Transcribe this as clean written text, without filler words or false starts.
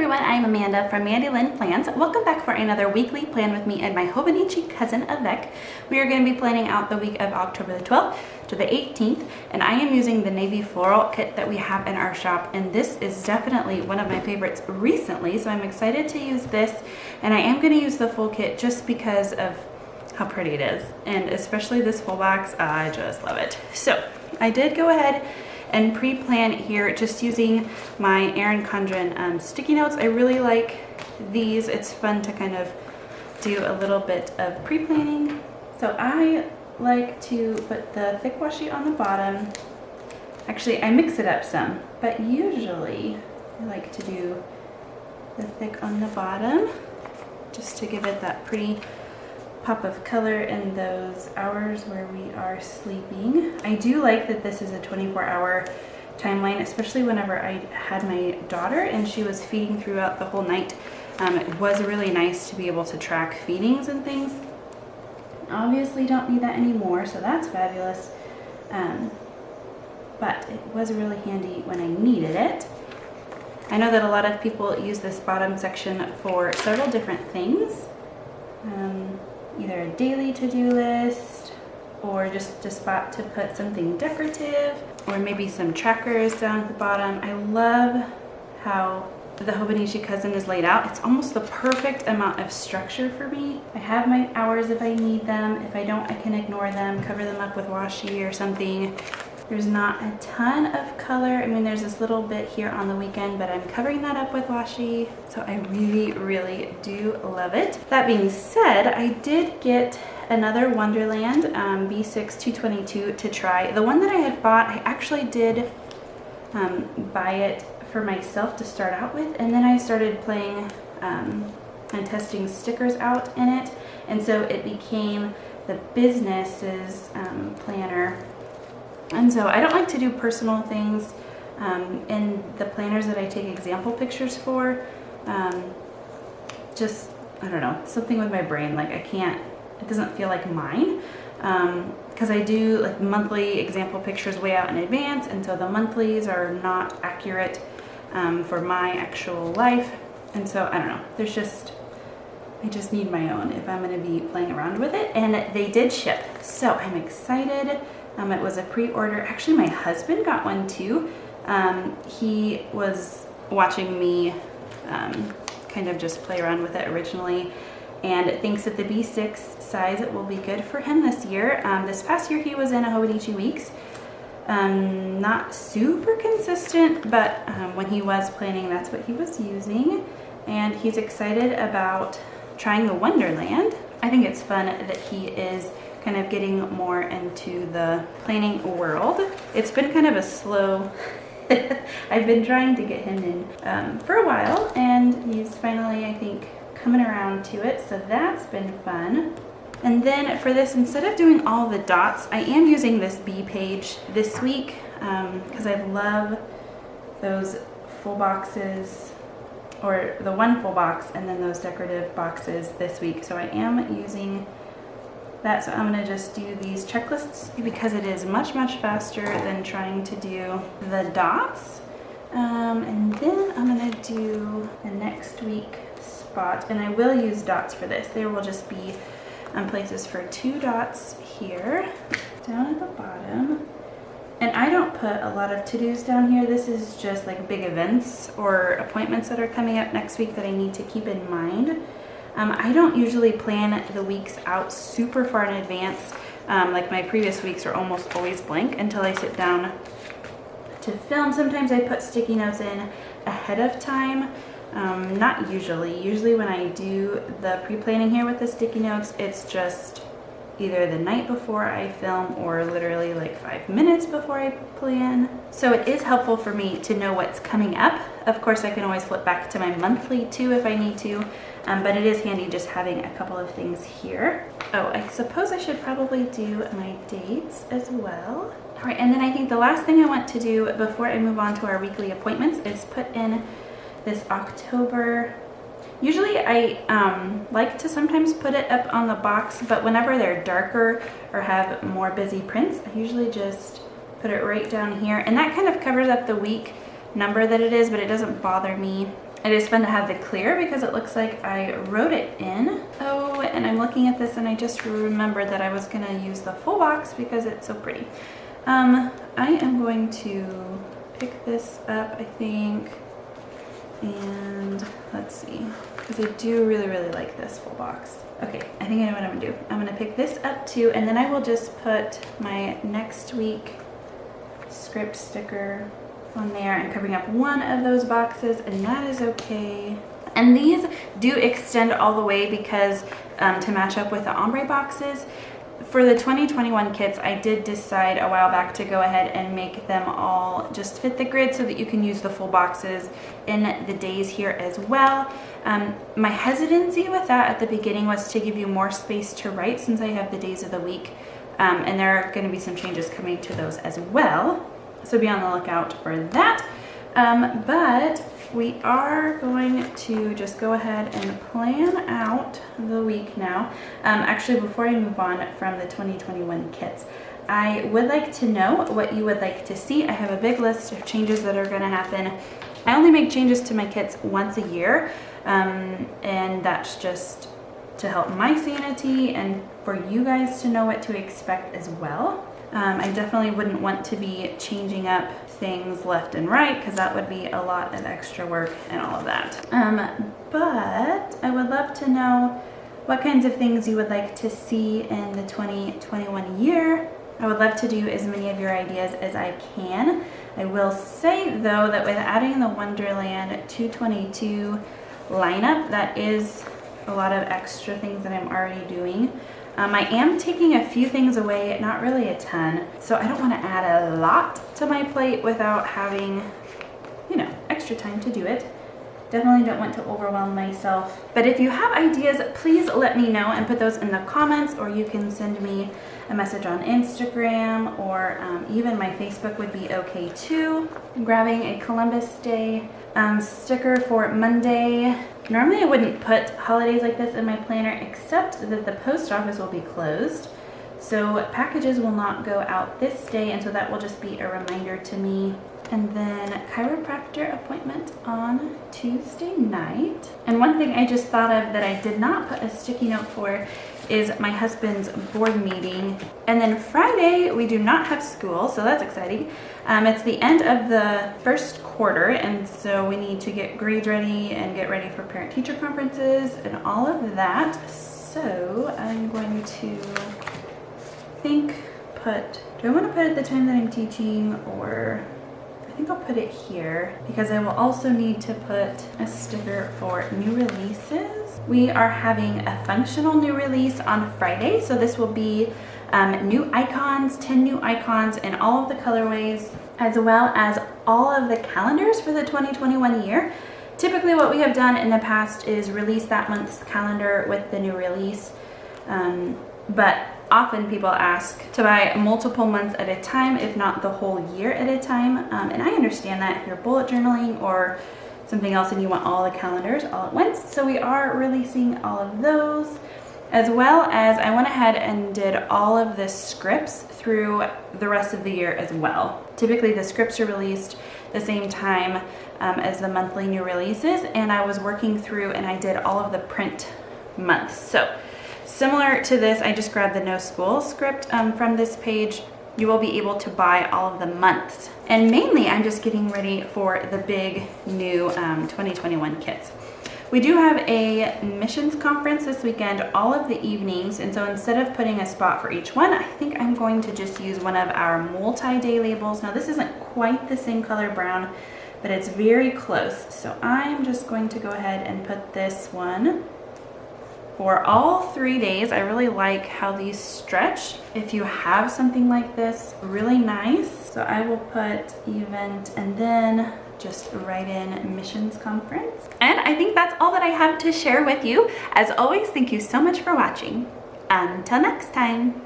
everyone, I'm Amanda from Mandy Lynn Plans. Welcome back for another weekly plan with me and my Hobonichi cousin Avec. We are going to be planning out the week of October the 12th to the 18th, and I am using the navy floral kit that we have in our shop, and this is definitely one of my favorites recently, so I'm excited to use this, and I am going to use the full kit just because of how pretty it is, and especially this full box. I just love it. So I did go ahead and pre-plan here just using my Erin Condren sticky notes. I really like these. It's fun to kind of do a little bit of pre-planning. So I like to put the thick washi on the bottom. Actually, I mix it up some, but usually I like to do the thick on the bottom just to give it that pretty pop of color in those hours where we are sleeping. I do like that this is a 24-hour timeline, especially whenever I had my daughter and she was feeding throughout the whole night. It was really nice to be able to track feedings and things. Obviously don't need that anymore, so that's fabulous. But it was really handy when I needed it. I know that a lot of people use this bottom section for several different things. Either a daily to-do list or just a spot to put something decorative or maybe some trackers down at the bottom. I love how the Hobonichi cousin is laid out. It's almost the perfect amount of structure for me. I have my hours if I need them. If I don't, I can ignore them, cover them up with washi or something. There's not a ton of color. I mean, there's this little bit here on the weekend, but I'm covering that up with washi. So I really, really do love it. That being said, I did get another Wonderland B6 222 to try. The one that I had bought, I actually did buy it for myself to start out with, and then I started playing and testing stickers out in it, and so it became the business's planner. And so I don't like to do personal things in the planners that I take example pictures for. Just, I don't know, something with my brain, like I can't, it doesn't feel like mine. Because I do like monthly example pictures way out in advance, and so the monthlies are not accurate for my actual life. And so I don't know, there's just, I just need my own if I'm going to be playing around with it. And they did ship, so I'm excited. It was a pre-order. Actually, my husband got one too. He was watching me kind of just play around with it originally, and thinks that the B6 size will be good for him this year. This past year he was in a Hobonichi Weeks. Not super consistent, but when he was planning, that's what he was using. And he's excited about trying the Wonderland. I think it's fun that he is kind of getting more into the planning world. It's been kind of a slow, I've been trying to get him in for a while, and he's finally, I think, coming around to it, so that's been fun. And then for this, instead of doing all the dots, I am using this B page this week because I love those full boxes, or the one full box and then those decorative boxes this week. So I am using that. So I'm going to just do these checklists because it is much, much faster than trying to do the dots. And then I'm going to do the next week spot, and I will use dots for this. There will just be places for 2 dots here down at the bottom. And I don't put a lot of to-dos down here. This is just like big events or appointments that are coming up next week that I need to keep in mind. I don't usually plan the weeks out super far in advance. Like my previous weeks are almost always blank until I sit down to film. Sometimes I put sticky notes in ahead of time. Not usually. Usually when I do the pre-planning here with the sticky notes, it's just either the night before I film or literally like 5 minutes before I plan. So it is helpful for me to know what's coming up. Of course, I can always flip back to my monthly too if I need to, but it is handy just having a couple of things here. Oh, I suppose I should probably do my dates as well. All right, and then I think the last thing I want to do before I move on to our weekly appointments is put in this October. Usually I like to sometimes put it up on the box, but whenever they're darker or have more busy prints, I usually just put it right down here, and that kind of covers up the week number that it is, but it doesn't bother me It is fun to have the clear because it looks like I wrote it in. Oh, and I'm looking at this and I just remembered that I was gonna use the full box because it's so pretty. I am going to pick this up, I think, and let's see, because I do really, really like this full box. Okay, I think I know what I'm gonna do. I'm gonna pick this up too, and then I will just put my next week script sticker on there and covering up one of those boxes, and that is okay. And these do extend all the way because to match up with the ombre boxes. For the 2021 kits, I did decide a while back to go ahead and make them all just fit the grid so that you can use the full boxes in the days here as well. My hesitancy with that at the beginning was to give you more space to write since I have the days of the week, and there are going to be some changes coming to those as well. So be on the lookout for that. But we are going to just go ahead and plan out the week now. Actually, before I move on from the 2021 kits, I would like to know what you would like to see. I have a big list of changes that are going to happen. I only make changes to my kits once a year, and that's just to help my sanity and for you guys to know what to expect as well. I definitely wouldn't want to be changing up things left and right because that would be a lot of extra work and all of that. But I would love to know what kinds of things you would like to see in the 2021 year. I would love to do as many of your ideas as I can. I will say though that with adding the Wonderland 222 lineup, that is a lot of extra things that I'm already doing. I am taking a few things away, not really a ton, so I don't want to add a lot to my plate without having, you know, extra time to do it. Definitely don't want to overwhelm myself. But if you have ideas, please let me know and put those in the comments, or you can send me a message on Instagram, or even my Facebook would be okay too. I'm grabbing a Columbus Day sticker for Monday. Normally I wouldn't put holidays like this in my planner, except that the post office will be closed. So packages will not go out this day, and so that will just be a reminder to me. And then chiropractor appointment on Tuesday night. And one thing I just thought of that I did not put a sticky note for is my husband's board meeting. And then Friday, we do not have school, so that's exciting. It's the end of the first quarter, and so we need to get grades ready and get ready for parent-teacher conferences and all of that. So I'm going to do I want to put it the time that I'm teaching, or I think I'll put it here because I will also need to put a sticker for new releases. We are having a functional new release on Friday, so this will be new icons, 10 new icons in all of the colorways, as well as all of the calendars for the 2021 year. Typically what we have done in the past is release that month's calendar with the new release, but often people ask to buy multiple months at a time, if not the whole year at a time. And I understand that if you're bullet journaling or something else and you want all the calendars all at once. So we are releasing all of those, as well as I went ahead and did all of the scripts through the rest of the year as well. Typically the scripts are released the same time as the monthly new releases, and I was working through and I did all of the print months. So similar to this, I just grabbed the no school script from this page. You will be able to buy all of the months. And mainly I'm just getting ready for the big new 2021 kits. We do have a missions conference this weekend, all of the evenings, and so instead of putting a spot for each one, I think I'm going to just use one of our multi-day labels. Now this isn't quite the same color brown, but it's very close. So I'm just going to go ahead and put this one for all 3 days. I really like how these stretch. If you have something like this, really nice. So I will put event and then just write in missions conference. And I think that's all that I have to share with you. As always, thank you so much for watching. Until next time.